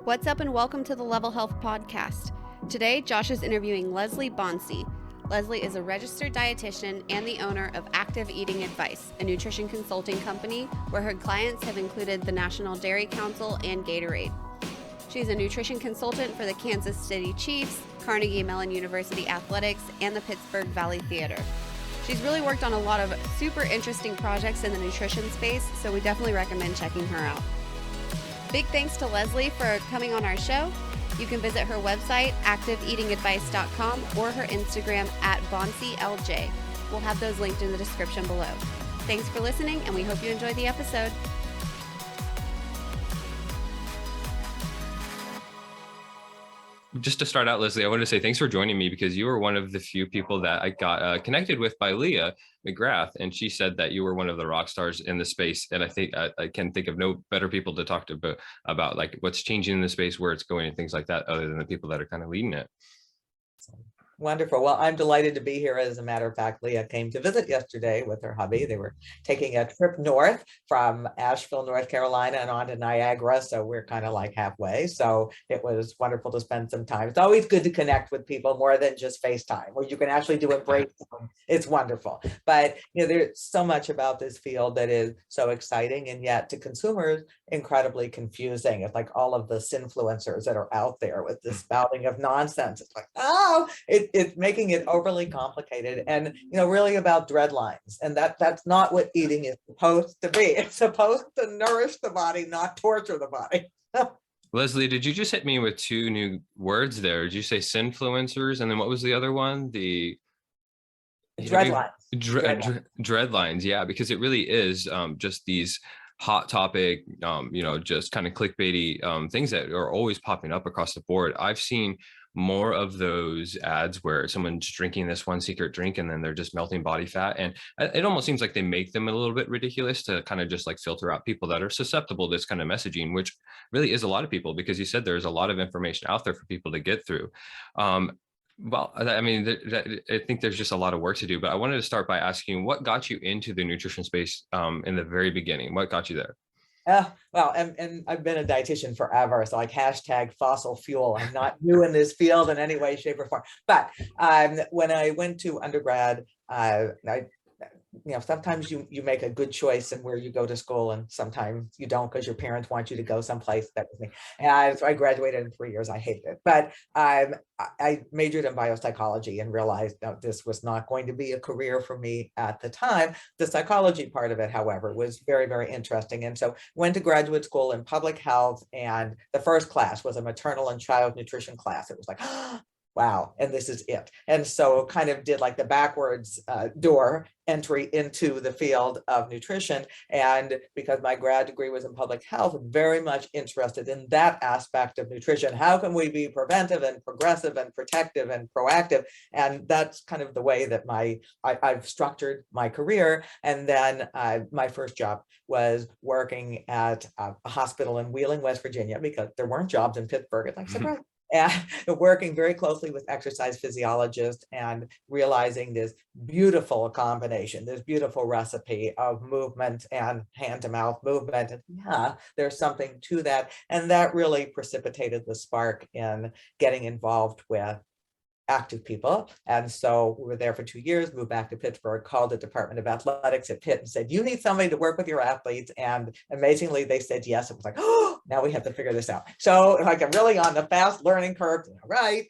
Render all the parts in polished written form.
What's up and welcome to the Level Health Podcast. Today, Josh is interviewing Leslie Bonci. Leslie is a registered dietitian and the owner of Active Eating Advice, a nutrition consulting company where her clients have included the National Dairy Council and Gatorade. She's a nutrition consultant for the Kansas City Chiefs, Carnegie Mellon University Athletics, and the Pittsburg Valley Theatre. She's really worked on a lot of super interesting projects in the nutrition space, so we definitely recommend checking her out. Big thanks to Leslie for coming on our show. You can visit her website, activeeatingadvice.com, or her Instagram at BonciLJ. We'll have those linked in the description below. Thanks for listening, and we hope you enjoy the episode. Just to start out, Leslie, I wanted to say thanks for joining me because you were one of the few people that I got connected with by Leah McGrath, and she said that you were one of the rock stars in the space. And I think I can think of no better people to talk to about like what's changing in the space, where it's going, and things like that, other than the people that are kind of leading it. Wonderful. Well, I'm delighted to be here. As a matter of fact, Leah came to visit yesterday with her hubby. They were taking a trip north from Asheville, North Carolina, and on to Niagara. So we're kind of like halfway. So it was wonderful to spend some time. It's always good to connect with people more than just FaceTime, where you can actually do a breakdown. It's wonderful. But there's so much about this field that is so exciting, and yet to consumers, incredibly confusing. It's like all of the sinfluencers that are out there with this spouting of nonsense. It's like, it's making it overly complicated, and really about dread lines, and that's not what eating is supposed to be. It's supposed to nourish the body, not torture the body. Leslie, did you just hit me with two new words there? Did you say sinfluencers, and then what was the other one? The dread lines. Dread lines, yeah, because it really is just these hot topic, just kind of clickbaity things that are always popping up across the board. I've seen more of those ads where someone's drinking this one secret drink and then they're just melting body fat, and it almost seems like they make them a little bit ridiculous to kind of just like filter out people that are susceptible to this kind of messaging, which really is a lot of people, because you said there's a lot of information out there for people to get through. Well, I mean, I think there's just a lot of work to do, but I wanted to start by asking, what got you into the nutrition space in the very beginning? What got you there? Well, and I've been a dietitian forever, so like hashtag fossil fuel. I'm not new in this field in any way, shape, or form. But when I went to undergrad, sometimes you make a good choice in where you go to school, and sometimes you don't because your parents want you to go someplace. That was me. And so I graduated in 3 years. I hated it, but I majored in biopsychology and realized this was not going to be a career for me at the time. The psychology part of it, however, was very, very interesting. And so went to graduate school in public health, and the first class was a maternal and child nutrition class. It was like, wow, and this is it. And so kind of did like the backwards door entry into the field of nutrition. And because my grad degree was in public health, very much interested in that aspect of nutrition. How can we be preventive and progressive and protective and proactive? And that's kind of the way that I've structured my career. And then my first job was working at a hospital in Wheeling, West Virginia, because there weren't jobs in Pittsburgh. It's like, surprise. And working very closely with exercise physiologists and realizing this beautiful combination, this beautiful recipe of movement and hand-to-mouth movement. And yeah, there's something to that. And that really precipitated the spark in getting involved with active people. And so we were there for 2 years, moved back to Pittsburgh, called the Department of Athletics at Pitt and said, you need somebody to work with your athletes. And amazingly, they said yes. It was like, oh, now we have to figure this out. So like I'm really on the fast learning curve. All right,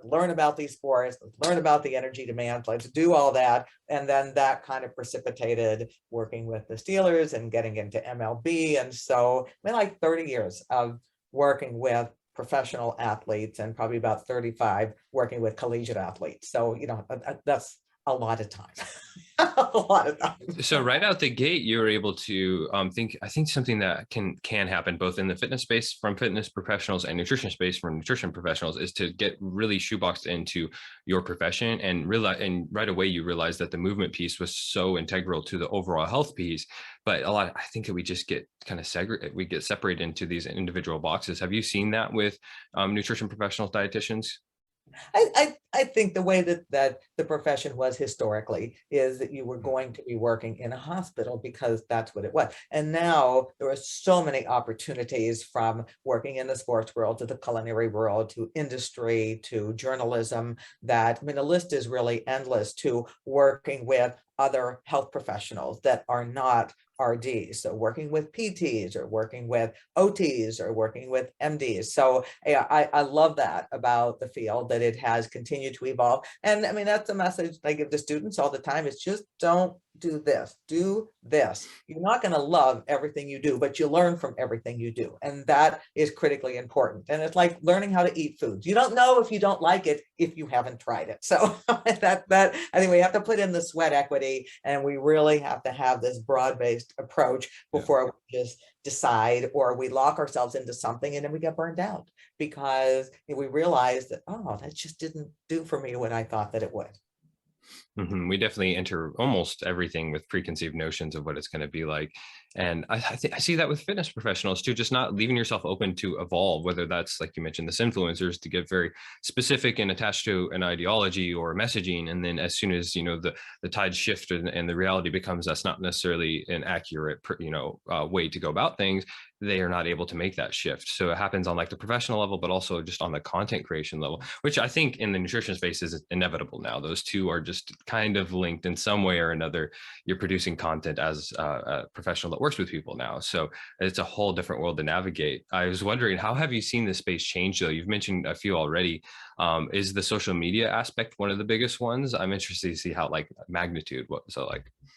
learn about these sports, learn about the energy demand, let's do all that. And then that kind of precipitated working with the Steelers and getting into MLB. And so like 30 years of working with professional athletes, and probably about 35 working with collegiate athletes. So, that's a lot of time. A lot of time. So right out the gate, you were able to I think something that can happen both in the fitness space from fitness professionals and nutrition space from nutrition professionals is to get really shoeboxed into your profession and right away you realize that the movement piece was so integral to the overall health piece. But I think that we just get kind of separated into these individual boxes. Have you seen that with nutrition professionals, dietitians? I think the way that the profession was historically is that you were going to be working in a hospital because that's what it was. And now there are so many opportunities, from working in the sports world to the culinary world to industry to journalism, that, I mean, the list is really endless, to working with other health professionals that are not RDs. So working with PTs or working with OTs or working with MDs. So yeah, I love that about the field, that it has continued to evolve. And I mean, that's a message I give to students all the time, is just don't do this, do this. You're not going to love everything you do, but you learn from everything you do. And that is critically important. And it's like learning how to eat food. You don't know if you don't like it if you haven't tried it. So that I think we have to put in the sweat equity, and we really have to have this broad-based approach before we just decide, or we lock ourselves into something and then we get burned out because we realize that, oh, that just didn't do for me what I thought that it would. We definitely enter almost everything with preconceived notions of what it's going to be like. And I see that with fitness professionals too, just not leaving yourself open to evolve, whether that's, like you mentioned, this influencers to get very specific and attached to an ideology or messaging. And then as soon as, the tides shift and the reality becomes that's not necessarily an accurate, way to go about things, they are not able to make that shift. So it happens on like the professional level, but also just on the content creation level, which I think in the nutrition space is inevitable now. Those two are just kind of linked in some way or another. You're producing content as a professional that works with people now. So it's a whole different world to navigate. I was wondering, how have you seen this space change though? You've mentioned a few already. Is the social media aspect one of the biggest ones? I'm interested to see how like magnitude,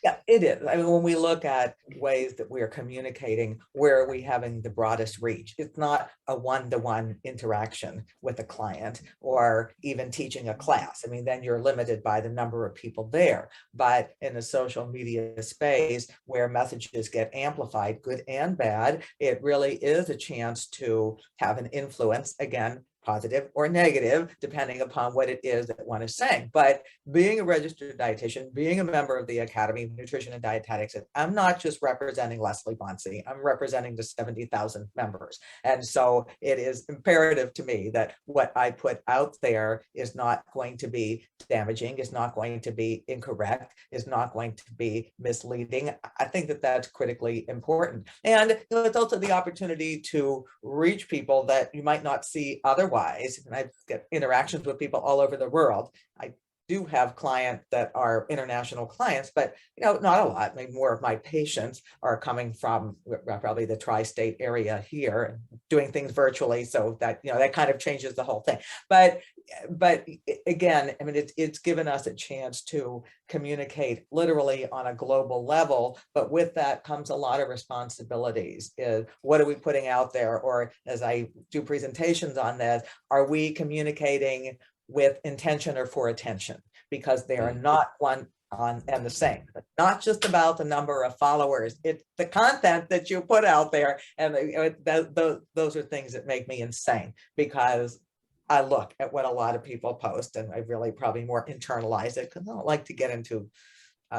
Yeah, it is. I mean, when we look at ways that we are communicating, where are we having the broadest reach? It's not a one-to-one interaction with a client or even teaching a class. I mean, then you're limited by the number of people there. But in the social media space, where messages get amplified, good and bad, it really is a chance to have an influence, again, positive or negative, depending upon what it is that one is saying. But being a registered dietitian, being a member of the Academy of Nutrition and Dietetics, I'm not just representing Leslie Bonci, I'm representing the 70,000 members. And so it is imperative to me that what I put out there is not going to be damaging, is not going to be incorrect, is not going to be misleading. I think that that's critically important. And it's also the opportunity to reach people that you might not see otherwise. And I get interactions with people all over the world. I do have clients that are international clients, but not a lot. I mean, more of my patients are coming from probably the tri-state area here, doing things virtually, so that that kind of changes the whole thing. But again, I mean, it's given us a chance to communicate literally on a global level, but with that comes a lot of responsibilities. What are we putting out there? Or as I do presentations on this, are we communicating with intention or for attention? Because they are not one and the same. It's not just about the number of followers, it's the content that you put out there. And those are things that make me insane, because I look at what a lot of people post, and I really probably more internalize it, because I don't like to get into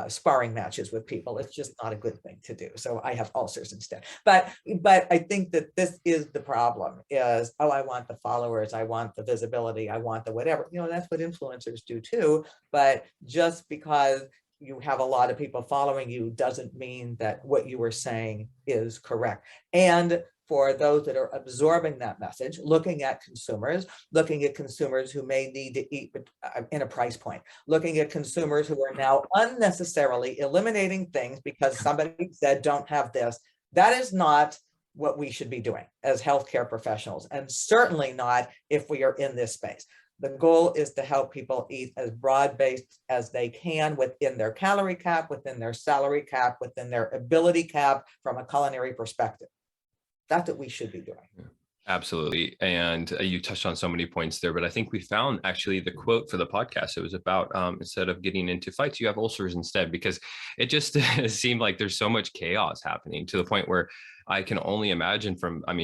sparring matches with people. It's just not a good thing to do. So I have ulcers instead. But I think that this is the problem, is, oh, I want the followers, I want the visibility, I want the whatever. That's what influencers do too. But just because you have a lot of people following you doesn't mean that what you were saying is correct. And for those that are absorbing that message, looking at consumers who may need to eat in a price point, looking at consumers who are now unnecessarily eliminating things because somebody said don't have this. That is not what we should be doing as healthcare professionals, and certainly not if we are in this space. The goal is to help people eat as broad-based as they can within their calorie cap, within their salary cap, within their ability cap from a culinary perspective. That's what we should be doing. Absolutely. And you touched on so many points there, but I think we found actually the quote for the podcast. It was about instead of getting into fights, you have ulcers instead, because it just seemed like there's so much chaos happening, to the point where I can only imagine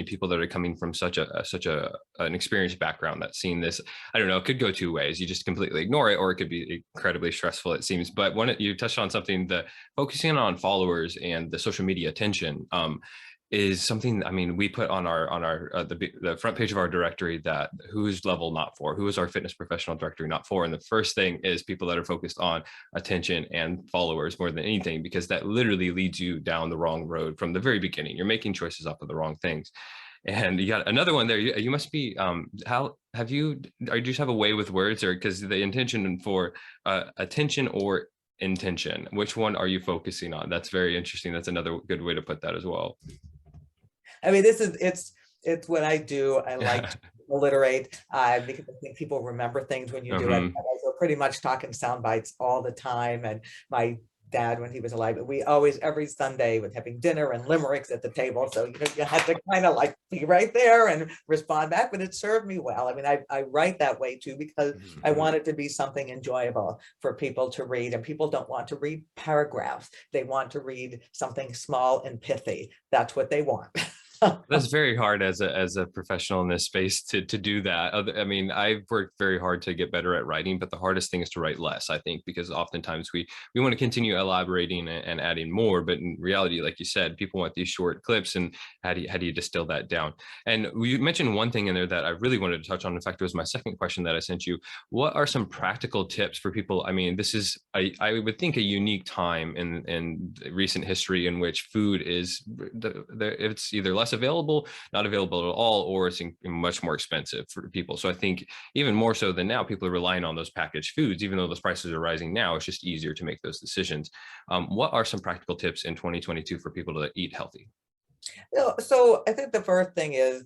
people that are coming from such an experienced background that's seen this. I don't know, it could go two ways. You just completely ignore it, or it could be incredibly stressful, it seems. But you touched on something, the focusing on followers and the social media attention. is something, I mean, we put on our the front page of our directory that who's level not for, who is our fitness professional directory not for. And the first thing is people that are focused on attention and followers more than anything, because that literally leads you down the wrong road from the very beginning. You're making choices off of the wrong things. And you got another one there. You must be, how have you, do you just have a way with words, or because the intention for attention or intention, which one are you focusing on? That's very interesting. That's another good way to put that as well. I mean, it's what I do. I like to alliterate because I think people remember things when you do it. We're pretty much talking sound bites all the time. And my dad, when he was alive, we always, every Sunday, was having dinner and limericks at the table. So, you had to kind of like be right there and respond back, but it served me well. I mean, I write that way too, because I want it to be something enjoyable for people to read, and people don't want to read paragraphs. They want to read something small and pithy. That's what they want. That's very hard as a professional in this space to do that. I mean, I've worked very hard to get better at writing, but the hardest thing is to write less, I think, because oftentimes we want to continue elaborating and adding more, but in reality, like you said, people want these short clips, and how do you distill that down? And you mentioned one thing in there that I really wanted to touch on. In fact, it was my second question that I sent you. What are some practical tips for people? I mean, this is, I would think, a unique time in recent history in which food is, it's either less available, not available at all, or it's much more expensive for people. So I think even more so than now, people are relying on those packaged foods. Even though those prices are rising now, it's just easier to make those decisions. What are some practical tips in 2022 for people to eat healthy? So I think the first thing is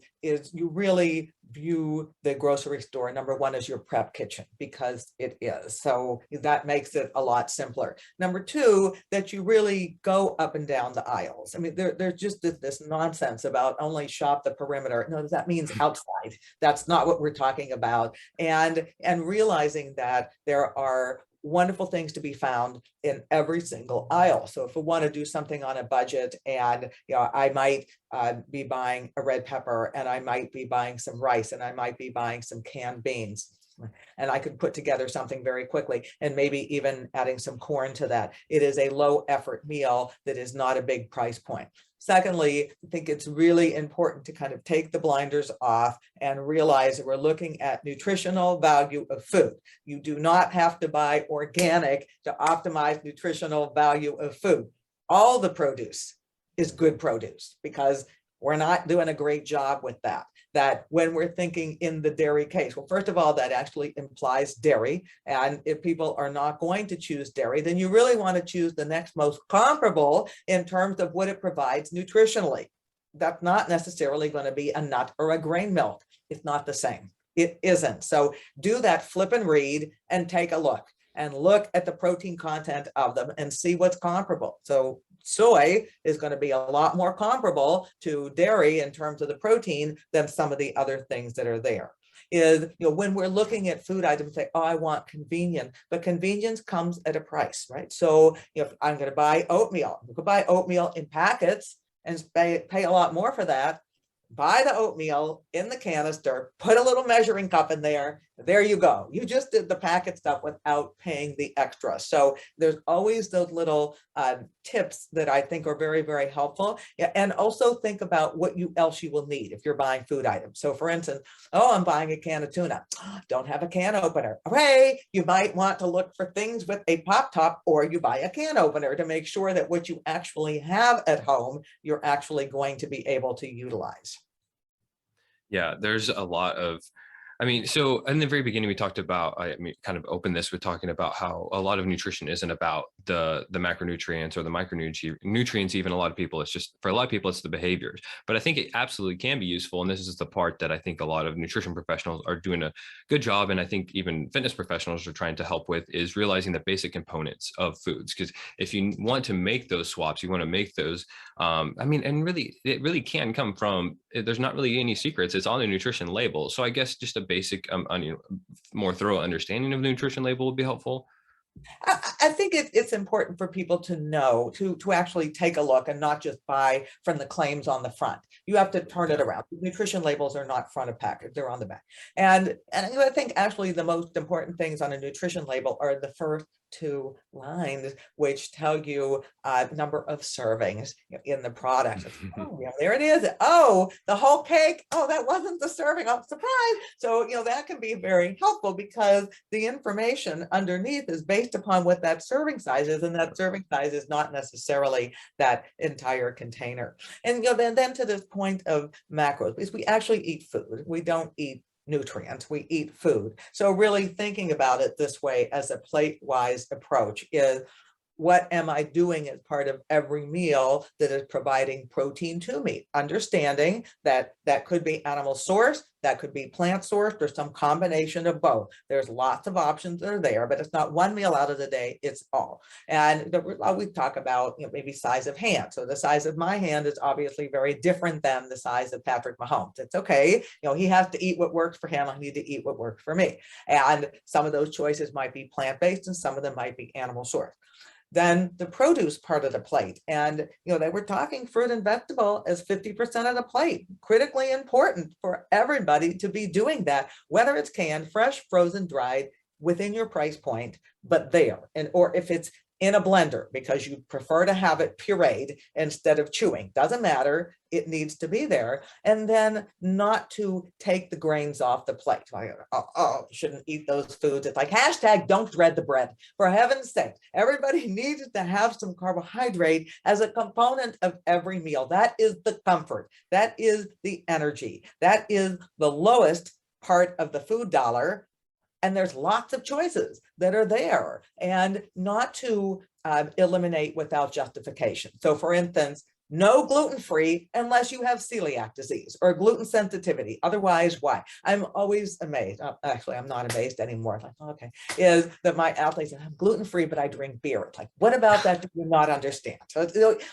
you really view the grocery store, number one, as your prep kitchen, because it is. So that makes it a lot simpler. Number two, that you really go up and down the aisles. I mean, there's just this nonsense about only shop the perimeter. No, that means outside. That's not what we're talking about. And realizing that there are wonderful things to be found in every single aisle. So if we want to do something on a budget, and I might be buying a red pepper, and I might be buying some rice, and I might be buying some canned beans, and I could put together something very quickly, and maybe even adding some corn to that. It is a low effort meal that is not a big price point. Secondly, I think it's really important to kind of take the blinders off and realize that we're looking at nutritional value of food. You do not have to buy organic to optimize nutritional value of food. All the produce is good produce, because we're not doing a great job with that. That when we're thinking in the dairy case, well, first of all, that actually implies dairy. And if people are not going to choose dairy, then you really want to choose the next most comparable in terms of what it provides nutritionally. That's not necessarily going to be a nut or a grain milk. It's not the same. It isn't. So do that flip and read and take a look. And look at the protein content of them and see what's comparable. So soy is going to be a lot more comparable to dairy in terms of the protein than some of the other things that are there. Is, when we're looking at food items, say, oh, I want convenience, but convenience comes at a price, right? So if I'm going to buy oatmeal, you could buy oatmeal in packets and pay a lot more for that. Buy the oatmeal in the canister, put a little measuring cup in there. There you go. You just did the packet stuff without paying the extra. So there's always those little tips that I think are very, very helpful. Yeah, and also think about what else you will need if you're buying food items. So for instance, oh, I'm buying a can of tuna. Don't have a can opener. Hooray! You might want to look for things with a pop top, or you buy a can opener to make sure that what you actually have at home, you're actually going to be able to utilize. Yeah, there's a lot of, I mean, so in the very beginning, we talked about, I mean, kind of opened this with talking about how a lot of nutrition isn't about the macronutrients or the micronutrients. Even a lot of people, it's just, for a lot of people, it's the behaviors. But I think it absolutely can be useful. And this is the part that I think a lot of nutrition professionals are doing a good job. And I think even fitness professionals are trying to help with, is realizing the basic components of foods. Because if you want to make those swaps, you want to make those, I mean, and really, it really can come from, there's not really any secrets. It's on the nutrition label. So I guess just a basic, more thorough understanding of the nutrition label would be helpful. I think it's important for people to know, to actually take a look and not just buy from the claims on the front. You have to turn it around. Nutrition labels are not front of package, they're on the back. And I think actually the most important things on a nutrition label are the first two lines which tell you number of servings in the product. Oh, yeah, there it is. Oh, the whole cake. Oh, that wasn't the serving. Oh, surprise. So, that can be very helpful because the information underneath is based upon what that serving size is, and that serving size is not necessarily that entire container. And then to this point of macros, because we actually eat food. We don't eat nutrients, we eat food. So really thinking about it this way as a plate-wise approach is, what am I doing as part of every meal that is providing protein to me? Understanding that that could be animal source, that could be plant sourced, or some combination of both. There's lots of options that are there, but it's not one meal out of the day, it's all. And we talk about maybe size of hand. So the size of my hand is obviously very different than the size of Patrick Mahomes. It's okay. He has to eat what works for him. I need to eat what works for me. And some of those choices might be plant-based and some of them might be animal sourced. Then the produce part of the plate. And, they were talking fruit and vegetable as 50% of the plate. Critically important for everybody to be doing that, whether it's canned, fresh, frozen, dried, within your price point, but there. Or if it's in a blender because you prefer to have it pureed instead of chewing, doesn't matter, it needs to be there. And then not to take the grains off the plate. Shouldn't eat those foods. It's like hashtag don't dread the bread. For heaven's sake, everybody needs to have some carbohydrate as a component of every meal. That is the comfort. That is the energy. That is the lowest part of the food dollar. And there's lots of choices that are there, and not to eliminate without justification. So for instance, no gluten-free unless you have celiac disease or gluten sensitivity. Otherwise, why? I'm always amazed. Actually, I'm not amazed anymore. Like, okay, is that my athletes say, I'm gluten-free, but I drink beer. It's like, what about that do you not understand?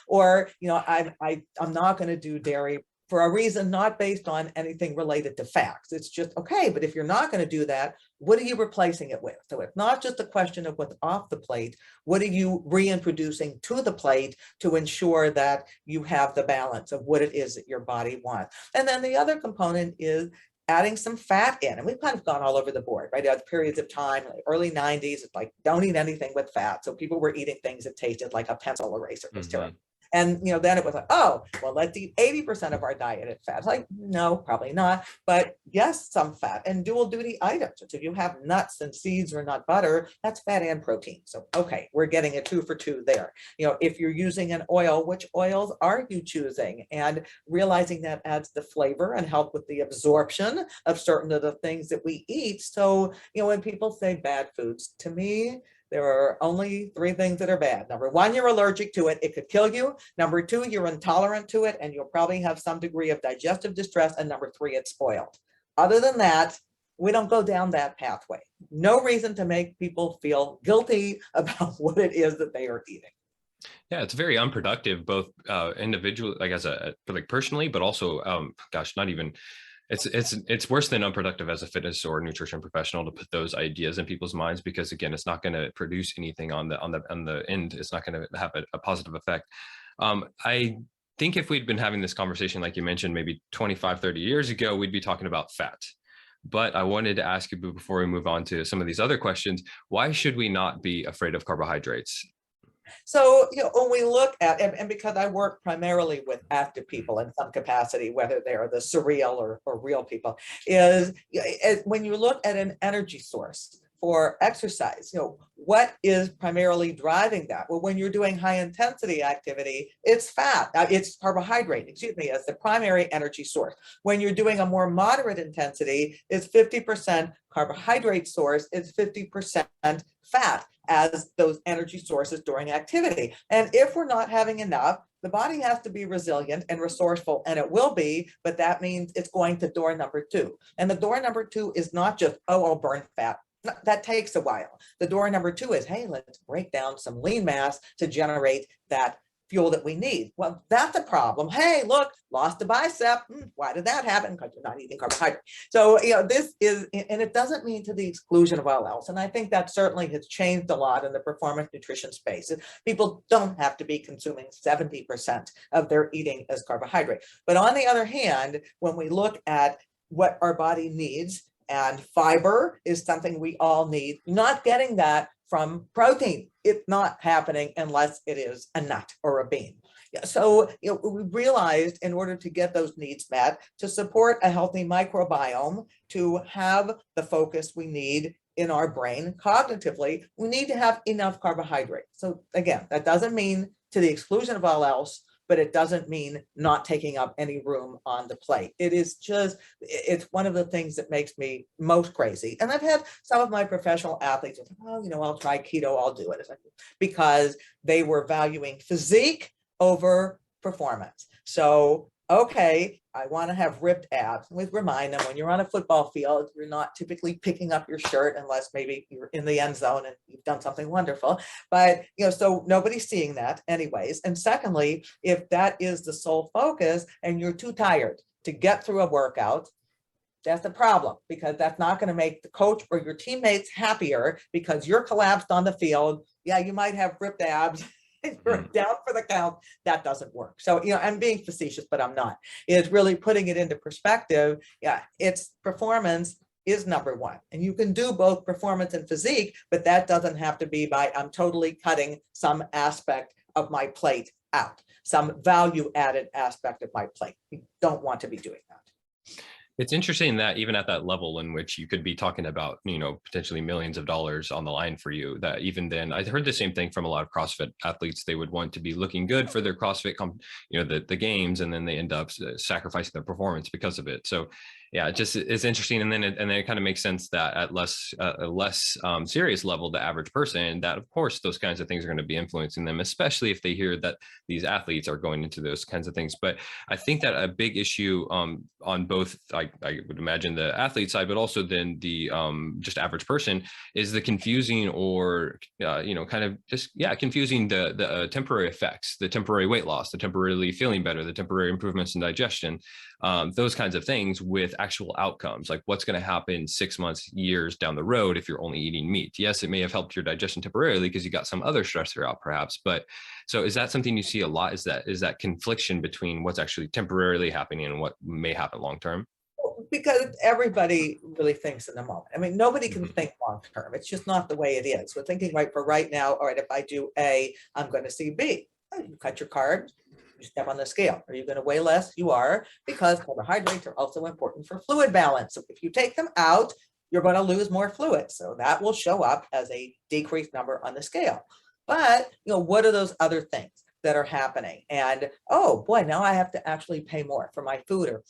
Or, I'm not going to do dairy for a reason not based on anything related to facts. It's just, okay, but if you're not going to do that, what are you replacing it with? So it's not just a question of what's off the plate. What are you reintroducing to the plate to ensure that you have the balance of what it is that your body wants? And then the other component is adding some fat in. And we've kind of gone all over the board, right? At periods of time, like early 90s, it's like, don't eat anything with fat. So people were eating things that tasted like a pencil eraser. It was terrible. And, then it was like, oh, well, let's eat 80% of our diet at fat. It's like, no, probably not. But yes, some fat and dual duty items. So if you have nuts and seeds or nut butter, that's fat and protein. So, okay, we're getting a 2 for 2 there. If you're using an oil, which oils are you choosing? And realizing that adds the flavor and help with the absorption of certain of the things that we eat. So, when people say bad foods, to me, there are only 3 things that are bad. Number 1, you're allergic to it. It could kill you. Number 2, you're intolerant to it, and you'll probably have some degree of digestive distress. And number 3, it's spoiled. Other than that, we don't go down that pathway. No reason to make people feel guilty about what it is that they are eating. Yeah, it's very unproductive, both individually, like personally, but also, not even. It's worse than unproductive as a fitness or nutrition professional to put those ideas in people's minds, because again, it's not going to produce anything on the end. It's not going to have a positive effect. I think if we'd been having this conversation, like you mentioned, maybe 25, 30 years ago, we'd be talking about fat. But I wanted to ask you before we move on to some of these other questions, why should we not be afraid of carbohydrates? So, when we look at, and because I work primarily with active people in some capacity, whether they're the surreal or real people, is when you look at an energy source for exercise, what is primarily driving that? Well, when you're doing high intensity activity, it's fat, it's carbohydrate, as the primary energy source. When you're doing a more moderate intensity, it's 50% carbohydrate source, it's 50% fat as those energy sources during activity. And if we're not having enough, the body has to be resilient and resourceful, and it will be, but that means it's going to door number 2. And the door number 2 is not just, oh, I'll burn fat. That takes a while. The door number 2 is, hey, let's break down some lean mass to generate that fuel that we need. Well, that's a problem. Hey, look, lost a bicep. Why did that happen? Because you're not eating carbohydrate. So, this is, and it doesn't mean to the exclusion of all else. And I think that certainly has changed a lot in the performance nutrition space. People don't have to be consuming 70% of their eating as carbohydrate. But on the other hand, when we look at what our body needs, and fiber is something we all need, not getting that from protein. It's not happening unless it is a nut or a bean. So we realized in order to get those needs met, to support a healthy microbiome, to have the focus we need in our brain cognitively, we need to have enough carbohydrate. So again, that doesn't mean to the exclusion of all else, but it doesn't mean not taking up any room on the plate. It is just, it's one of the things that makes me most crazy. And I've had some of my professional athletes say, oh, I'll try keto, I'll do it. Because they were valuing physique over performance. So, okay, I want to have ripped abs. We remind them when you're on a football field, you're not typically picking up your shirt unless maybe you're in the end zone and you've done something wonderful. But, so nobody's seeing that anyways. And secondly, if that is the sole focus and you're too tired to get through a workout, that's a problem, because that's not going to make the coach or your teammates happier because you're collapsed on the field. Yeah, you might have ripped abs. You're down for the count. That doesn't work. So, I'm being facetious, but I'm not. It's really putting it into perspective. Yeah, it's performance is number one. And you can do both performance and physique, but that doesn't have to be by I'm totally cutting some aspect of my plate out, some value added aspect of my plate. You don't want to be doing that. It's interesting that even at that level in which you could be talking about, potentially millions of dollars on the line for you, that even then, I heard the same thing from a lot of CrossFit athletes. They would want to be looking good for their CrossFit, the games, and then they end up sacrificing their performance because of it. So yeah, it's interesting. And then it kind of makes sense that at a less serious level, the average person, that of course, those kinds of things are going to be influencing them, especially if they hear that these athletes are going into those kinds of things. But I think that a big issue on both, I would imagine the athlete side, but also then the just average person, is the confusing or, kind of just, confusing the temporary effects, the temporary weight loss, the temporarily feeling better, the temporary improvements in digestion, those kinds of things with actual outcomes, like what's going to happen 6 months, years down the road if you're only eating meat. Yes, it may have helped your digestion temporarily because you got some other stressor out perhaps, but so is that something you see a lot? Is that confliction between what's actually temporarily happening and what may happen long term? Because everybody really thinks in the moment. I mean, nobody can think long term. It's just not the way it is. We're thinking for right now, all right, if I do A, I'm going to see B. You cut your carbs, you step on the scale. Are you going to weigh less? You are, because carbohydrates are also important for fluid balance. So if you take them out, you're going to lose more fluid. So that will show up as a decreased number on the scale. But, what are those other things that are happening? And, oh boy, now I have to actually pay more for my food. Or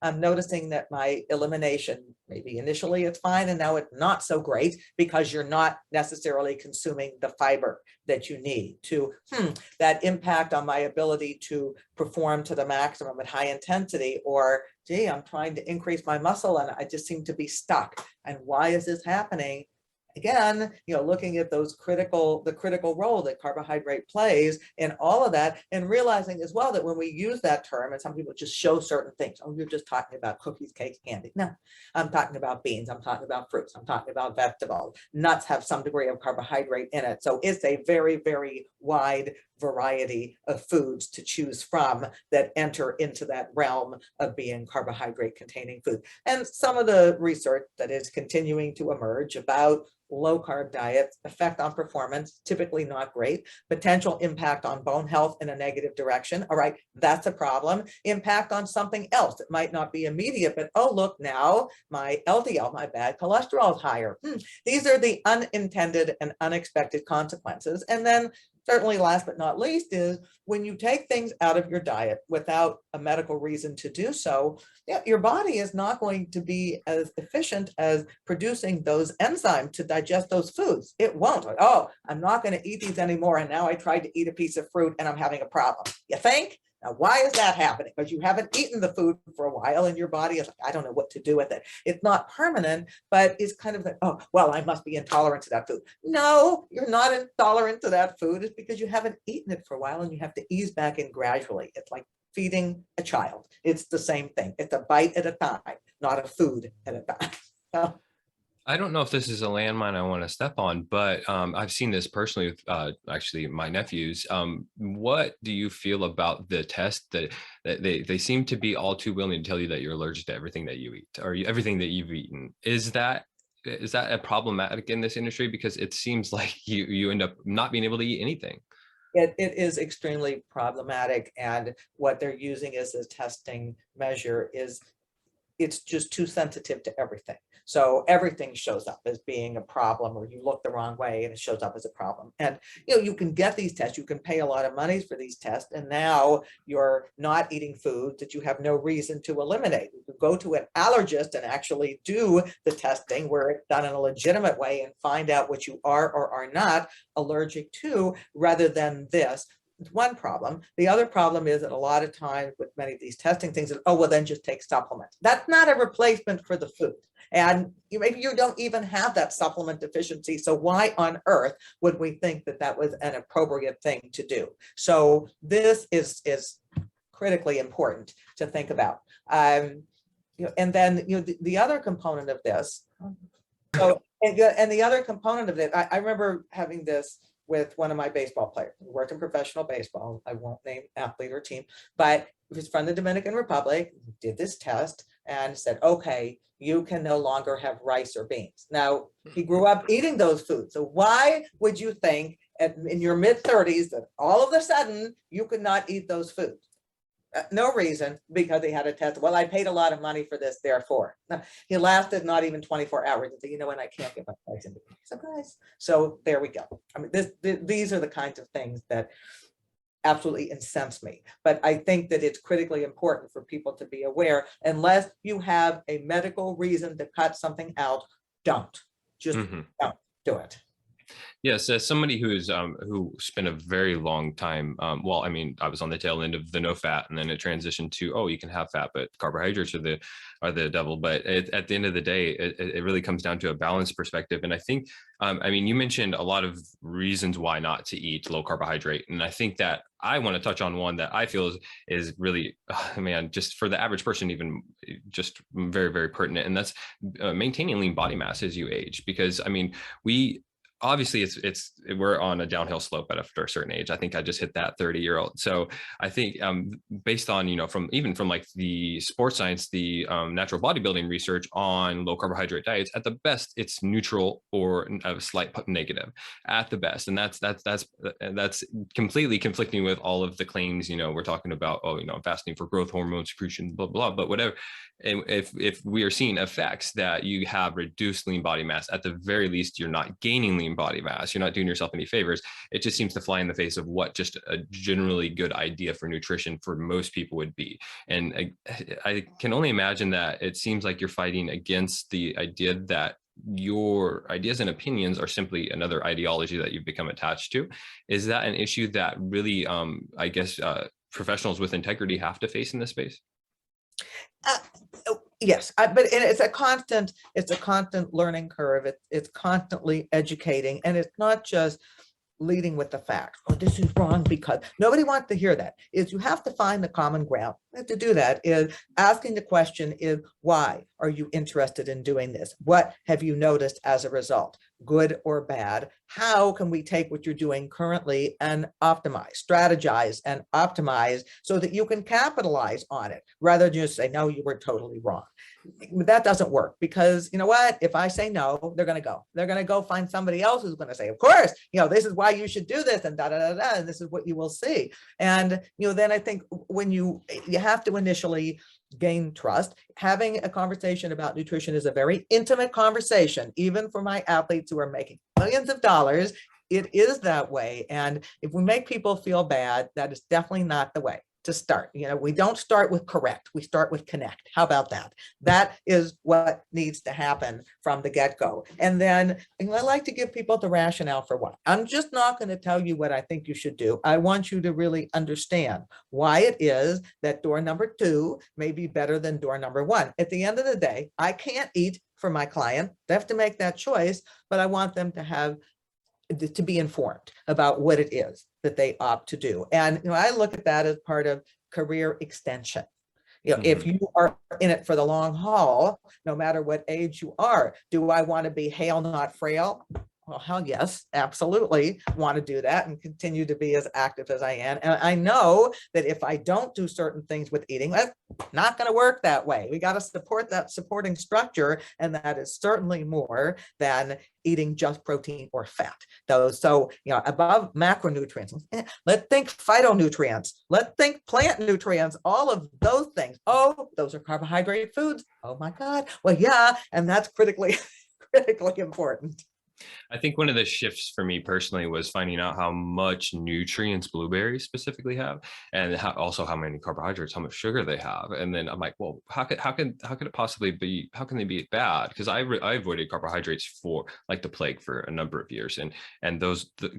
I'm noticing that my elimination, maybe initially it's fine and now it's not so great because you're not necessarily consuming the fiber that you need to, that impact on my ability to perform to the maximum at high intensity. Or, gee, I'm trying to increase my muscle and I just seem to be stuck. And why is this happening? Again, looking at the critical role that carbohydrate plays in all of that, and realizing as well that when we use that term, and some people just show certain things, oh, you're just talking about cookies, cakes, candy. No, I'm talking about beans, I'm talking about fruits, I'm talking about vegetables. Nuts have some degree of carbohydrate in it. So it's a very, very wide variety of foods to choose from that enter into that realm of being carbohydrate containing food. And some of the research that is continuing to emerge about low carb diets, effect on performance, typically not great, potential impact on bone health in a negative direction. All right, that's a problem. Impact on something else. It might not be immediate, but oh, look, now my LDL, my bad cholesterol is higher. These are the unintended and unexpected consequences. And then certainly last but not least is when you take things out of your diet without a medical reason to do so, your body is not going to be as efficient as producing those enzymes to digest those foods. It won't. Oh, I'm not going to eat these anymore. And now I tried to eat a piece of fruit and I'm having a problem. You think? Now, why is that happening? Because you haven't eaten the food for a while and your body is like, I don't know what to do with it. It's not permanent, but it's kind of like, oh, well, I must be intolerant to that food. No, you're not intolerant to that food. It's because you haven't eaten it for a while and you have to ease back in gradually. It's like feeding a child. It's the same thing. It's a bite at a time, not a food at a time. So, I don't know if this is a landmine I want to step on, but I've seen this personally with actually my nephews. What do you feel about the test that they seem to be all too willing to tell you that you're allergic to everything that you eat or everything that you've eaten? Is that is that a problematic in this industry? Because it seems like you end up not being able to eat anything. It is extremely problematic, and what they're using as a testing measure is it's just too sensitive to everything. So everything shows up as being a problem, or you look the wrong way and it shows up as a problem. And you can get these tests, you can pay a lot of money for these tests, and now you're not eating food that you have no reason to eliminate. You can go to an allergist and actually do the testing where it's done in a legitimate way and find out what you are or are not allergic to, rather than this. It's one problem. The other problem is that a lot of times with many of these testing things, oh, well, then just take supplements. That's not a replacement for the food. And maybe you don't even have that supplement deficiency. So why on earth would we think that that was an appropriate thing to do? So this is critically important to think about. And then the other component of this. So and the other component of it, I remember having this with one of my baseball players who worked in professional baseball. I won't name athlete or team, but he was from the Dominican Republic, did this test and said, okay, you can no longer have rice or beans. Now, he grew up eating those foods. So why would you think in your mid-30s that all of a sudden you could not eat those foods? No reason, because he had a test. Well, I paid a lot of money for this, therefore. Now, he lasted not even 24 hours and said, and I can't get my rice into surprise. So there we go. I mean, these are the kinds of things that absolutely incense me. But I think that it's critically important for people to be aware, unless you have a medical reason to cut something out, don't. Just don't do it. Yes, as somebody who spent a very long time, well, I mean, I was on the tail end of the no fat, and then it transitioned to, oh, you can have fat, but carbohydrates are the devil. But at the end of the day, it really comes down to a balanced perspective. And I think, I mean, you mentioned a lot of reasons why not to eat low carbohydrate, and I think that I want to touch on one that I feel is really, man, just for the average person, even just very, very pertinent, and that's maintaining lean body mass as you age. Because I mean, obviously we're on a downhill slope after a certain age. I think I just hit that 30-year-old. So I think based on, from like the sports science, the natural bodybuilding research on low carbohydrate diets, at the best, it's neutral or a slight negative at the best. And that's completely conflicting with all of the claims, we're talking about, I'm fasting for growth hormone secretion, blah, blah, but whatever. And if we are seeing effects that you have reduced lean body mass, at the very least, you're not gaining lean body mass. You're not doing yourself any favors. It just seems to fly in the face of what just a generally good idea for nutrition for most people would be. And I can only imagine that it seems like you're fighting against the idea that your ideas and opinions are simply another ideology that you've become attached to. Is that an issue that really, I guess, professionals with integrity have to face in this space? Yes, but it's a constant learning curve. It's constantly educating, and it's not just leading with the facts. Oh, this is wrong because nobody wants to hear that. Is you have to find the common ground. And to do that is asking the question is, why are you interested in doing this? What have you noticed as a result, good or bad? How can we take what you're doing currently and optimize, strategize and optimize so that you can capitalize on it, rather than just say, no, you were totally wrong. That doesn't work, because you know what? If I say no, they're going to go find somebody else who's going to say, of course, this is why you should do this, and and this is what you will see. And then I think when you have to initially gain trust. Having a conversation about nutrition is a very intimate conversation, even for my athletes who are making millions of dollars. It is that way. And if we make people feel bad, that is definitely not the way to start. We don't start with correct, we start with connect. How about that? That is what needs to happen from the get-go. And then I like to give people the rationale for why. I'm just not going to tell you what I think you should do. I want you to really understand why it is that door number 2 may be better than door number 1. At the end of the day, I can't eat for my client. They have to make that choice, but I want them to be informed about what it is that they opt to do. And I look at that as part of career extension. If you are in it for the long haul, no matter what age you are, do I want to be hale, not frail? well, hell yes, absolutely want to do that and continue to be as active as I am. And I know that if I don't do certain things with eating, that's not going to work that way. We got to support that supporting structure. And that is certainly more than eating just protein or fat. Those, so, above macronutrients, let's think phytonutrients, let's think plant nutrients, all of those things. Oh, those are carbohydrate foods. Oh my God. Well, yeah. And that's critically important. I think one of the shifts for me personally was finding out how much nutrients blueberries specifically have, and also how many carbohydrates, how much sugar they have. And then I'm like, well, how could it possibly be? How can they be bad? Because I avoided carbohydrates for like the plague for a number of years, and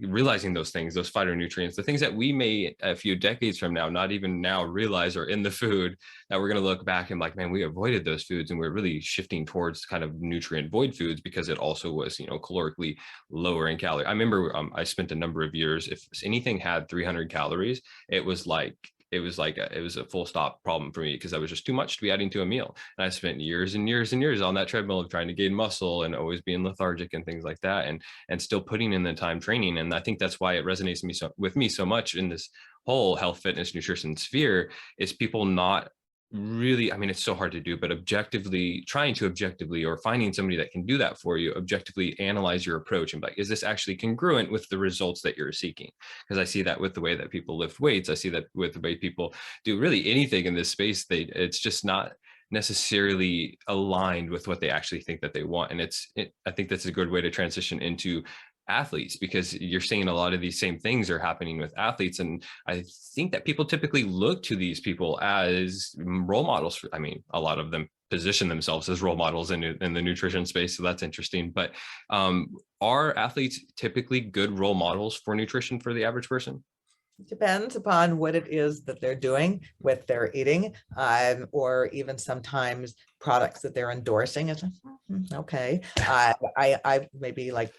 realizing those things, those phytonutrients, the things that we may a few decades from now not even now realize are in the food, that we're going to look back and like, man, we avoided those foods, and we're really shifting towards kind of nutrient void foods because it also was, calorically lower in calorie. I remember I spent a number of years, if anything had 300 calories, it was a full stop problem for me, because that was just too much to be adding to a meal. And I spent years and years and years on that treadmill of trying to gain muscle and always being lethargic and things like that, and still putting in the time training. And I think that's why it resonates with me so much in this whole health, fitness, nutrition sphere, is people not really, I mean, it's so hard to do, but trying to objectively, or finding somebody that can do that for you, objectively analyze your approach and be like, is this actually congruent with the results that you're seeking? Because I see that with the way that people lift weights. I see that with the way people do really anything in this space. It's just not necessarily aligned with what they actually think that they want. And I think that's a good way to transition into athletes, because you're seeing a lot of these same things are happening with athletes. And I think that people typically look to these people as role models. I mean, a lot of them position themselves as role models in the nutrition space. So that's interesting. But are athletes typically good role models for nutrition for the average person? It depends upon what it is that they're doing with their eating, or even sometimes products that they're endorsing. It's okay. I maybe like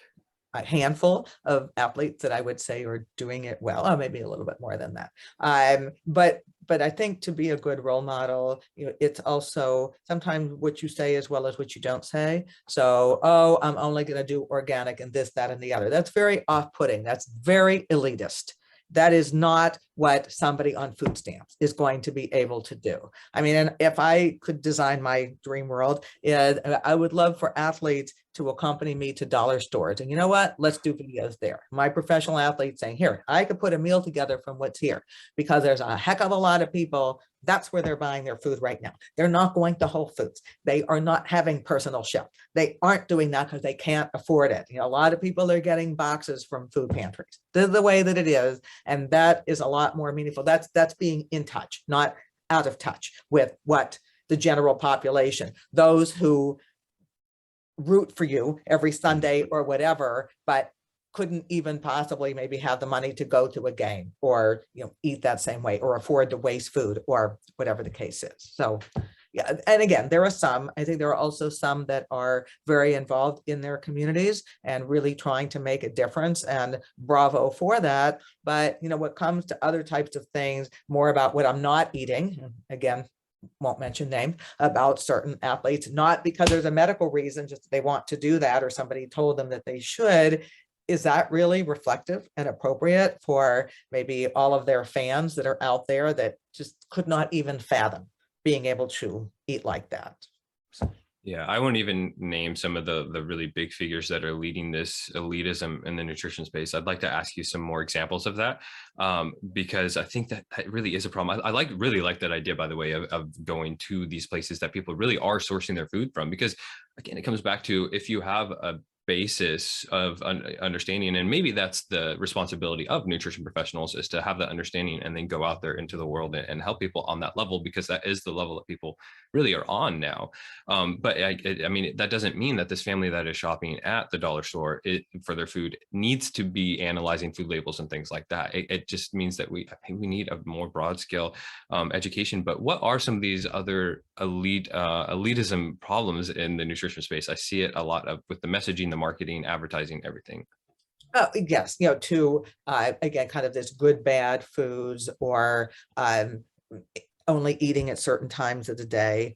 a handful of athletes that I would say are doing it well, or maybe a little bit more than that. But I think to be a good role model, it's also sometimes what you say as well as what you don't say. So, oh, I'm only going to do organic and this, that, and the other. That's very off-putting. That's very elitist. That is not what somebody on food stamps is going to be able to do. I mean, and if I could design my dream world, I would love for athletes to accompany me to dollar stores. And you know what? Let's do videos there. My professional athletes saying, here, I could put a meal together from what's here, because there's a heck of a lot of people. That's where they're buying their food right now. They're not going to Whole Foods. They are not having personal chef. They aren't doing that because they can't afford it. A lot of people are getting boxes from food pantries. This is the way that it is. And that is a lot more meaningful. That's being in touch, not out of touch with what the general population, those who root for you every Sunday or whatever, but couldn't even possibly maybe have the money to go to a game, or eat that same way, or afford to waste food, or whatever the case is. So yeah, and again, there are some, I think there are also some that are very involved in their communities and really trying to make a difference, and bravo for that. But what comes to other types of things, more about what I'm not eating, again, won't mention names, about certain athletes, not because there's a medical reason, just they want to do that, or somebody told them that they should. Is that really reflective and appropriate for maybe all of their fans that are out there that just could not even fathom being able to eat like that? So. Yeah, I won't even name some of the really big figures that are leading this elitism in the nutrition space. I'd like to ask you some more examples of that, because I think that really is a problem. I really like that idea, by the way, of going to these places that people really are sourcing their food from, because again, it comes back to, if you have a basis of understanding, and maybe that's the responsibility of nutrition professionals, is to have that understanding and then go out there into the world and help people on that level, because that is the level that people really are on now. But I mean, that doesn't mean that this family that is shopping at the dollar store for their food needs to be analyzing food labels and things like that. It just means that I think we need a more broad scale education. But what are some of these other elitism problems in the nutrition space? I see it a lot with the messaging, the marketing, advertising, everything. Yes, again, kind of this good, bad foods, or only eating at certain times of the day.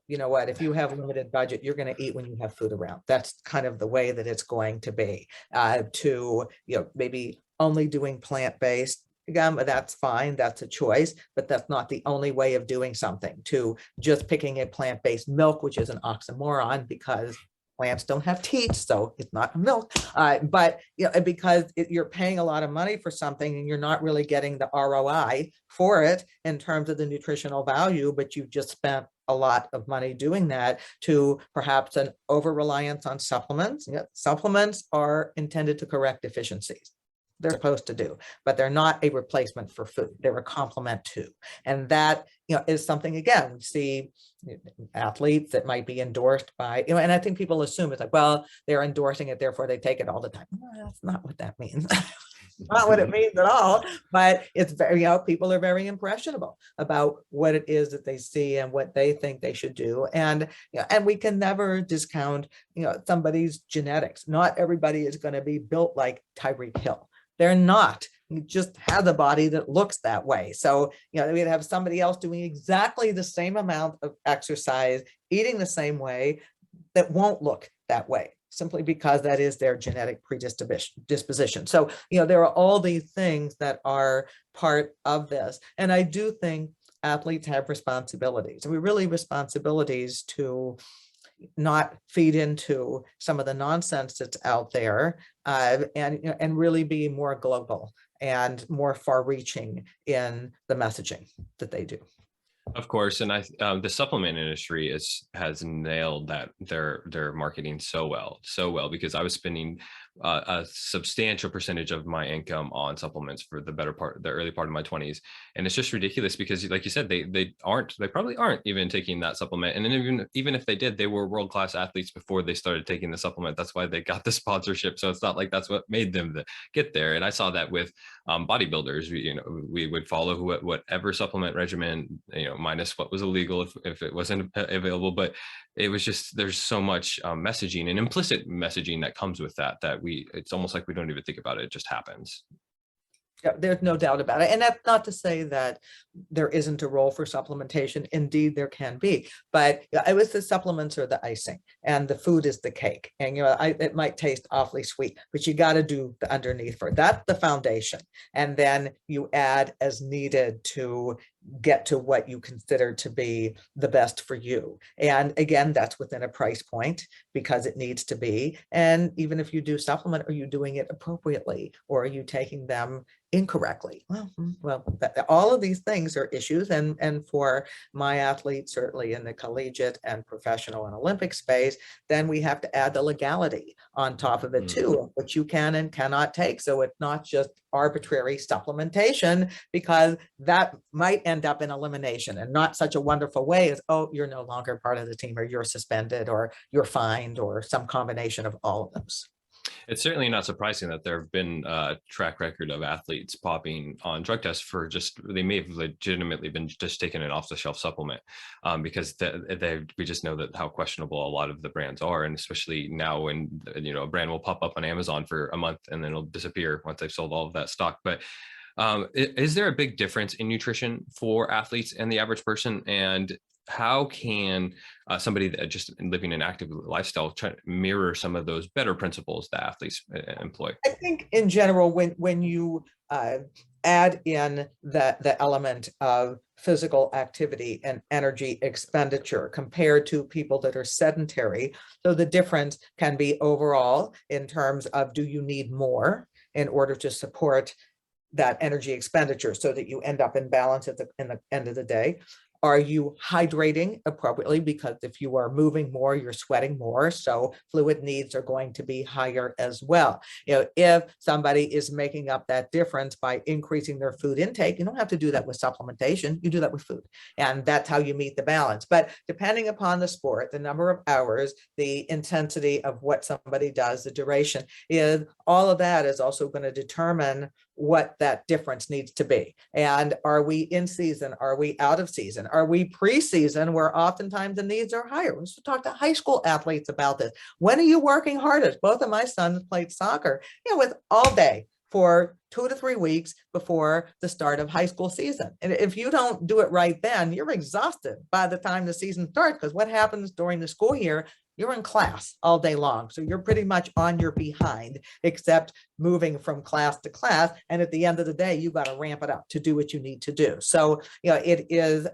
You know what, if you have limited budget, you're going to eat when you have food around. That's kind of the way that it's going to be. To, maybe only doing plant-based. Again, that's fine, that's a choice, but that's not the only way of doing something. To just picking a plant-based milk, which is an oxymoron because plants don't have teeth, so it's not milk. But because you're paying a lot of money for something and you're not really getting the ROI for it in terms of the nutritional value, but you've just spent a lot of money doing that, to perhaps an over-reliance on supplements. Supplements are intended to correct deficiencies. They're supposed to do, but they're not a replacement for food. They're a complement to. And that, is something, again, we see athletes that might be endorsed by, and I think people assume it's like, well, they're endorsing it, therefore they take it all the time. Well, that's not what that means. Not what it means at all, but it's very, people are very impressionable about what it is that they see and what they think they should do. And, and we can never discount, somebody's genetics. Not everybody is going to be built like Tyreek Hill. They're not. You just have a body that looks that way. So, we'd have somebody else doing exactly the same amount of exercise, eating the same way, that won't look that way, simply because that is their genetic predisposition. So, there are all these things that are part of this. And I do think athletes have responsibilities. And we really responsibilities to not feed into some of the nonsense that's out there, and really be more global and more far-reaching in the messaging that they do. Of course, and the supplement industry has nailed that their marketing so well, because I was spending a substantial percentage of my income on supplements for the early part of my 20s, and it's just ridiculous because, like you said, they probably aren't even taking that supplement, and then even if they did, they were world-class athletes before they started taking the supplement. That's why they got the sponsorship. So it's not like that's what made them get there. And I saw that with bodybuilders. We would follow whatever supplement regimen, minus what was illegal if it wasn't available. But it was just, there's so much messaging and implicit messaging that comes with that it's almost like we don't even think about it. It just happens. Yeah, there's no doubt about it. And that's not to say that there isn't a role for supplementation. Indeed, there can be. But it was the supplements or the icing, and the food is the cake. And it might taste awfully sweet, but you got to do the underneath for it. That's the foundation. And then you add as needed to get to what you consider to be the best for you. And again, that's within a price point, because it needs to be. And even if you do supplement, are you doing it appropriately, or are you taking them incorrectly? Well, all of these things are issues. And for my athletes, certainly in the collegiate and professional and Olympic space, then we have to add the legality on top of it too, what you can and cannot take. So it's not just arbitrary supplementation, because that might end up in elimination, and not such a wonderful way as, oh, you're no longer part of the team, or you're suspended, or you're fined, or some combination of all of those. It's certainly not surprising that there have been a track record of athletes popping on drug tests for they may have legitimately been just taking an off-the-shelf supplement, because we just know that how questionable a lot of the brands are, and especially now when a brand will pop up on Amazon for a month and then it'll disappear once they've sold all of that stock. But is there a big difference in nutrition for athletes and the average person? And how can somebody that just living an active lifestyle try to mirror some of those better principles that athletes employ? I think in general, when you add in the element of physical activity and energy expenditure compared to people that are sedentary, so the difference can be overall in terms of, do you need more in order to support that energy expenditure so that you end up in balance in the end of the day? Are you hydrating appropriately? Because if you are moving more, you're sweating more, so fluid needs are going to be higher as well. If somebody is making up that difference by increasing their food intake, you don't have to do that with supplementation, you do that with food. And that's how you meet the balance. But depending upon the sport, the number of hours, the intensity of what somebody does, the duration, all of that is also going to determine what that difference needs to be. And are we in season? Are we out of season? Are we pre-season, where oftentimes the needs are higher? Let's talk to high school athletes about this. When are you working hardest? Both of my sons played soccer, with all day for 2 to 3 weeks before the start of high school season. And if you don't do it right then, you're exhausted by the time the season starts, because what happens during the school year, you're in class all day long. So you're pretty much on your behind, except moving from class to class. And at the end of the day, you got to ramp it up to do what you need to do. So, it is,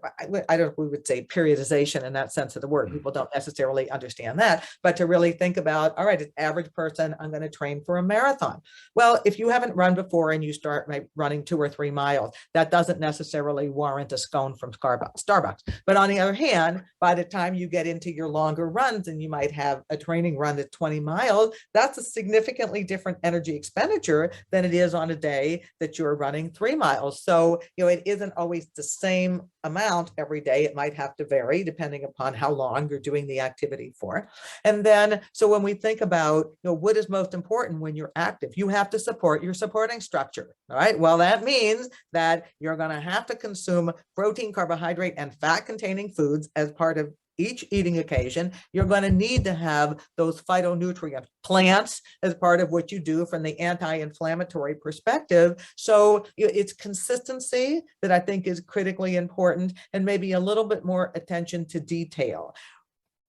I don't, we would say periodization in that sense of the word. People don't necessarily understand that, but to really think about, all right, an average person, I'm going to train for a marathon. Well, if you haven't run before and you start running 2 or 3 miles, that doesn't necessarily warrant a scone from Starbucks. But on the other hand, by the time you get into your longer runs and you might have a training run at 20 miles, that's a significantly different energy expenditure than it is on a day that you're running 3 miles. So, it isn't always the same amount every day. It might have to vary depending upon how long you're doing the activity for. And then, so when we think about, what is most important when you're active, you have to support your supporting structure. All right. Well, that means that you're going to have to consume protein, carbohydrate, and fat containing foods as part of each eating occasion. You're going to need to have those phytonutrient plants as part of what you do from the anti-inflammatory perspective. So it's consistency that I think is critically important, and maybe a little bit more attention to detail.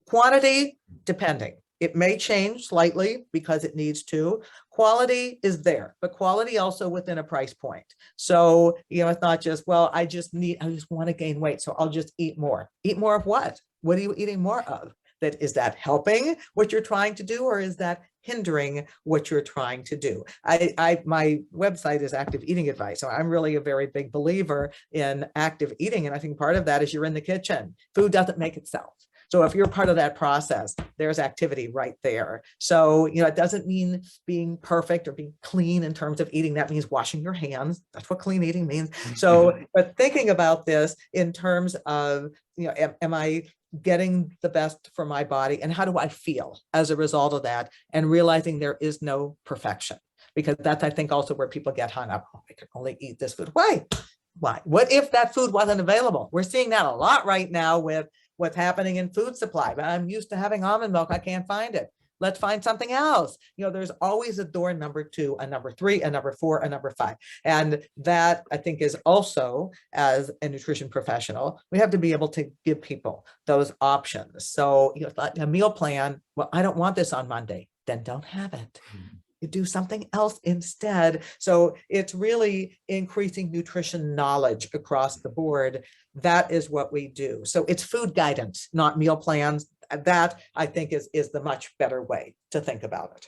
Quantity, depending. It may change slightly because it needs to. Quality is there, but quality also within a price point. So, it's not just, well, I just want to gain weight, so I'll just eat more. Eat more of what? What are you eating more of? Is that helping what you're trying to do, or is that hindering what you're trying to do? My website is Active Eating Advice. So I'm really a very big believer in active eating. And I think part of that is you're in the kitchen. Food doesn't make itself. So if you're part of that process, there's activity right there. So, it doesn't mean being perfect or being clean in terms of eating. That means washing your hands. That's what clean eating means. So, but thinking about this in terms of, am I getting the best for my body, and how do I feel as a result of that? And realizing there is no perfection, because that's, I think, also where people get hung up. Oh, I can only eat this food. Why? What if that food wasn't available? We're seeing that a lot right now with what's happening in food supply. But I'm used to having almond milk. I can't find it. Let's find something else. There's always a door number 2, a number 3, a number 4, a number 5. And that, I think, is also, as a nutrition professional, we have to be able to give people those options. So, a meal plan, well, I don't want this on Monday, then don't have it. You do something else instead. So it's really increasing nutrition knowledge across the board. That is what we do. So it's food guidance, not meal plans. That, I think, is the much better way to think about it.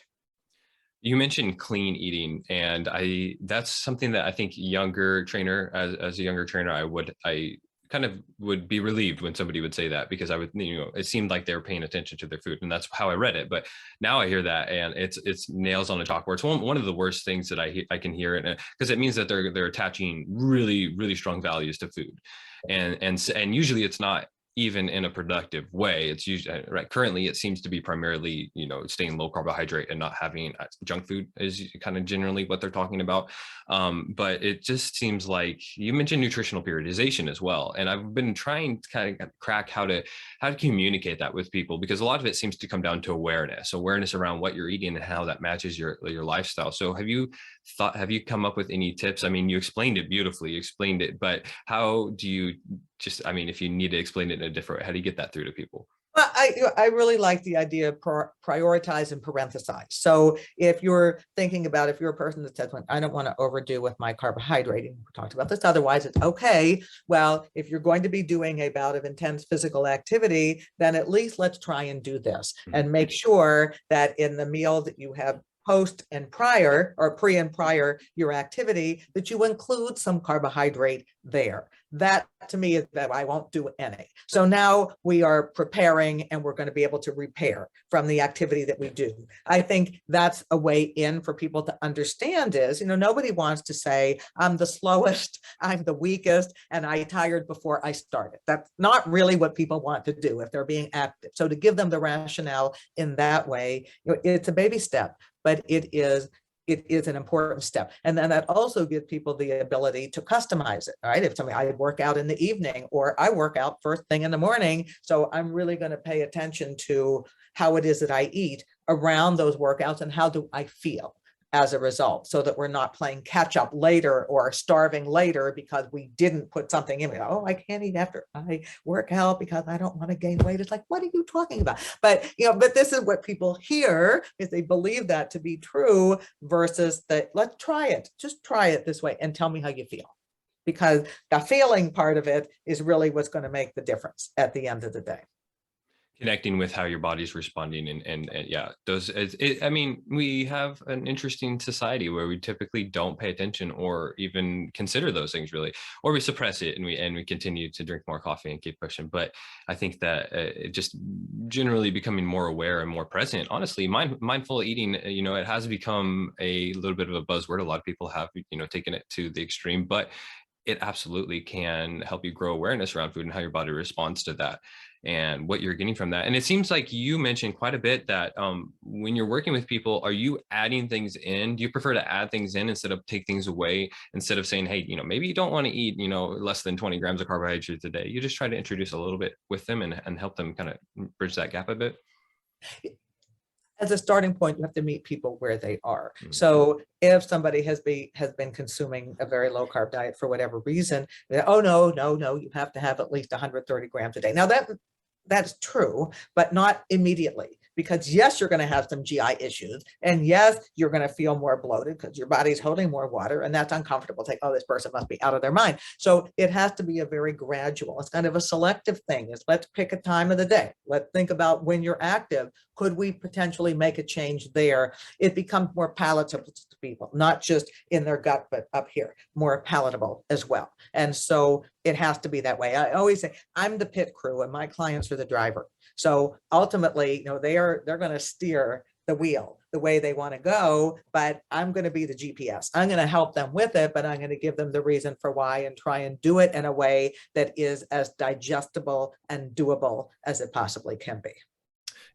You mentioned clean eating, and that's something that I think as a younger trainer, I kind of would be relieved when somebody would say that, because I would, it seemed like they were paying attention to their food, and that's how I read it. But now I hear that, and it's nails on a chalkboard. It's one of the worst things that I can hear, because it means that they're attaching really, really strong values to food, and usually it's not even in a productive way. It's usually right. Currently, it seems to be primarily, staying low carbohydrate and not having junk food is kind of generally what they're talking about. But it just seems like you mentioned nutritional periodization as well. And I've been trying to kind of crack how to communicate that with people, because a lot of it seems to come down to awareness around what you're eating and how that matches your lifestyle. So have you come up with any tips? I mean, you explained it beautifully, but how do you if you need to explain it in a different way, how do you get that through to people? Well, I really like the idea of prioritize and parenthesize. So if you're thinking about, if you're a person that says, I don't want to overdo with my carbohydrate, we talked about this, otherwise it's okay. Well, if you're going to be doing a bout of intense physical activity, then at least let's try and do this and make sure that in the meal that you have post and prior, or pre and prior your activity, that you include some carbohydrate there. That to me is that I won't do any. So now we are preparing, and we're going to be able to repair from the activity that we do. I think that's a way in for people to understand is, nobody wants to say, I'm the slowest, I'm the weakest, and I tired before I started. That's not really what people want to do if they're being active. So to give them the rationale in that way, it's a baby step, but it is an important step. And then that also gives people the ability to customize it, right? If I work out in the evening, or I work out first thing in the morning, so I'm really going to pay attention to how it is that I eat around those workouts and how do I feel. as a result, so that we're not playing catch up later or starving later because we didn't put something in. Oh, I can't eat after I work out because I don't want to gain weight. It's like, what are you talking about? But but this is what people hear, is they believe that to be true, versus that let's try it. Just try it this way and tell me how you feel. Because the feeling part of it is really what's going to make the difference at the end of the day. Connecting with how your body's responding, and yeah, I mean, we have an interesting society where we typically don't pay attention or even consider those things really, or we suppress it and we continue to drink more coffee and keep pushing. But I think that just generally becoming more aware and more present, honestly, mindful eating, it has become a little bit of a buzzword. A lot of people have taken it to the extreme, but it absolutely can help you grow awareness around food and how your body responds to that and what you're getting from that. And it seems like you mentioned quite a bit that when you're working with people, are you adding things in? Do you prefer to add things in instead of take things away? Instead of saying, hey, maybe you don't want to eat, less than 20 grams of carbohydrates a day. You just try to introduce a little bit with them and help them kind of bridge that gap a bit. As a starting point, you have to meet people where they are. Mm-hmm. So if somebody has been consuming a very low carb diet for whatever reason, oh no, you have to have at least 130 grams a day. Now that's true, but not immediately. Because yes, you're going to have some GI issues, and yes, you're going to feel more bloated because your body's holding more water, and that's uncomfortable. It's like, oh, this person must be out of their mind. So it has to be a very gradual. It's kind of a selective thing. Is let's pick a time of the day. Let's think about when you're active. Could we potentially make a change there? It becomes more palatable to people, not just in their gut, but up here, more palatable as well. And so it has to be that way. I always say I'm the pit crew, and my clients are the driver. So ultimately, they're going to steer the wheel the way they want to go, but I'm going to be the GPS. I'm going to help them with it, but I'm going to give them the reason for why and try and do it in a way that is as digestible and doable as it possibly can be.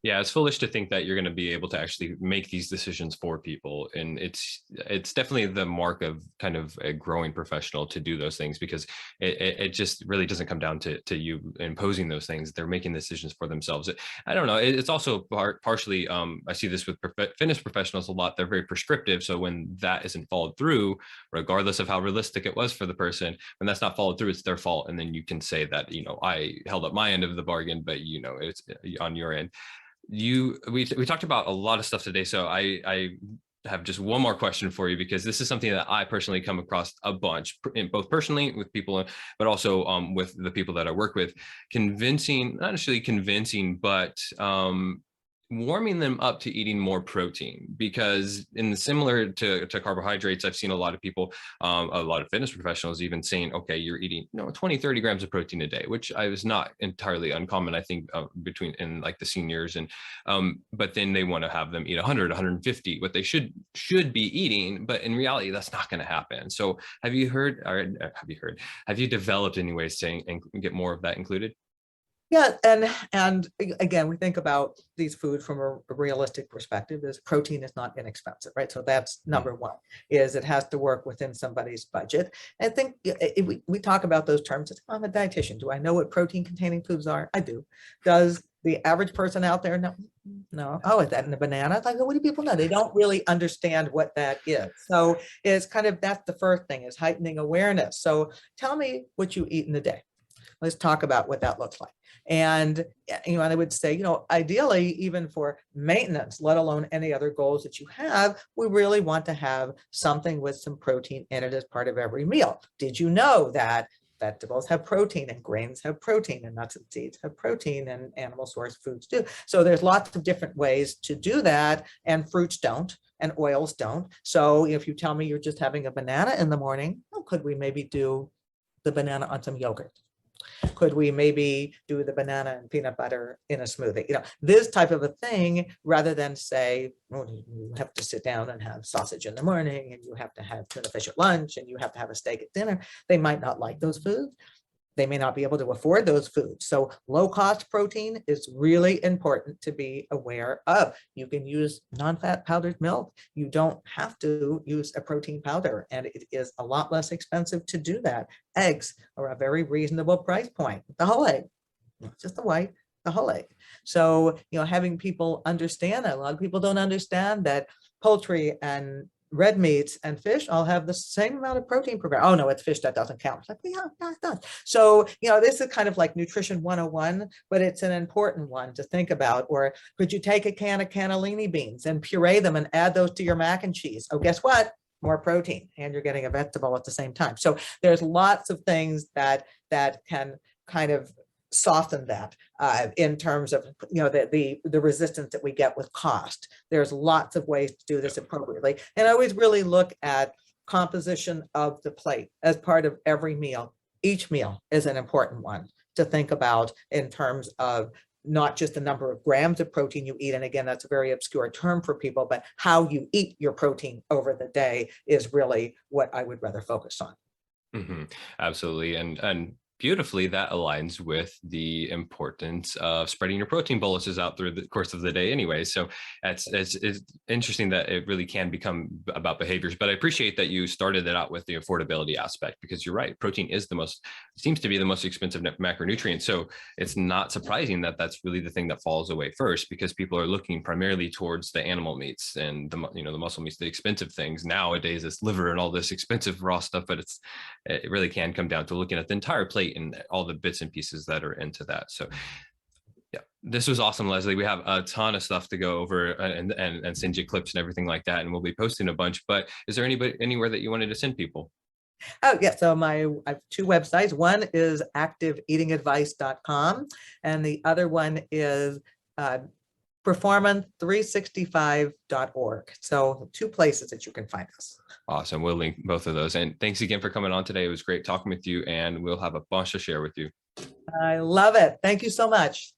Yeah, it's foolish to think that you're going to be able to actually make these decisions for people. And it's definitely the mark of kind of a growing professional to do those things, because it just really doesn't come down to you imposing those things. They're making decisions for themselves. I don't know. It's also partially, I see this with fitness professionals a lot. They're very prescriptive. So when that isn't followed through, regardless of how realistic it was for the person, when that's not followed through, it's their fault. And then you can say that, I held up my end of the bargain, but it's on your end. We talked about a lot of stuff today, so I have just one more question for you, because this is something that I personally come across a bunch, both personally with people, but also with the people that I work with, not necessarily convincing, but warming them up to eating more protein. Because similar to carbohydrates, I've seen a lot of people, a lot of fitness professionals even saying, okay, you're eating 20, 30 grams of protein a day, which is not entirely uncommon, I think, in like the seniors. And but then they want to have them eat 100, 150, what they should be eating. But in reality, that's not going to happen. So have you developed any ways to get more of that included? Yeah, and again, we think about these foods from a realistic perspective. Is protein is not inexpensive, right? So that's number one, is it has to work within somebody's budget. I think we talk about those terms. I'm a dietitian. Do I know what protein-containing foods are? I do. Does the average person out there know? No. Oh, is that in a banana? It's like, what do people know? They don't really understand what that is. So it's kind of, that's the first thing, is heightening awareness. So tell me what you eat in a day. Let's talk about what that looks like. And, I would say, ideally, even for maintenance, let alone any other goals that you have, we really want to have something with some protein in it as part of every meal. Did you know that vegetables have protein, and grains have protein, and nuts and seeds have protein, and animal source foods do? So there's lots of different ways to do that, and fruits don't, and oils don't. So if you tell me you're just having a banana in the morning, well, could we maybe do the banana on some yogurt? Could we maybe do the banana and peanut butter in a smoothie? This type of a thing, rather than say, you have to sit down and have sausage in the morning, and you have to have tuna fish at lunch, and you have to have a steak at dinner. They might not like those foods. They may not be able to afford those foods. So low-cost protein is really important to be aware of. You can use non-fat powdered milk. You don't have to use a protein powder, and it is a lot less expensive to do that. Eggs are a very reasonable price point. The whole egg, not just the white, the whole egg. So, having people understand that. A lot of people don't understand that poultry and red meats and fish all have the same amount of protein per gram. Oh no, it's fish that doesn't count. It's like, yeah, it does. So, this is kind of like nutrition 101, but it's an important one to think about. Or could you take a can of cannellini beans and puree them and add those to your mac and cheese? Oh, guess what? More protein, and you're getting a vegetable at the same time. So there's lots of things that can kind of soften that in terms of the resistance that we get with cost. There's lots of ways to do this appropriately, and I always really look at composition of the plate as part of every meal. Each meal is an important one to think about in terms of not just the number of grams of protein you eat, and again, that's a very obscure term for people, but how you eat your protein over the day is really what I would rather focus on. Absolutely. And beautifully, that aligns with the importance of spreading your protein boluses out through the course of the day anyway. So it's interesting that it really can become about behaviors, but I appreciate that you started it out with the affordability aspect, because you're right. Protein is seems to be the most expensive macronutrient. So it's not surprising that that's really the thing that falls away first, because people are looking primarily towards the animal meats and the muscle meats, the expensive things. Nowadays it's liver and all this expensive raw stuff, but it really can come down to looking at the entire plate and all the bits and pieces that are into that. So yeah, this was awesome, Leslie. We have a ton of stuff to go over and send you clips and everything like that, and we'll be posting a bunch. But is there anywhere that you wanted to send people? Oh yeah, so I have two websites. One is activeeatingadvice.com, and the other one is performance365.org. So two places that you can find us. Awesome. We'll link both of those. And thanks again for coming on today. It was great talking with you, and we'll have a bunch to share with you. I love it. Thank you so much.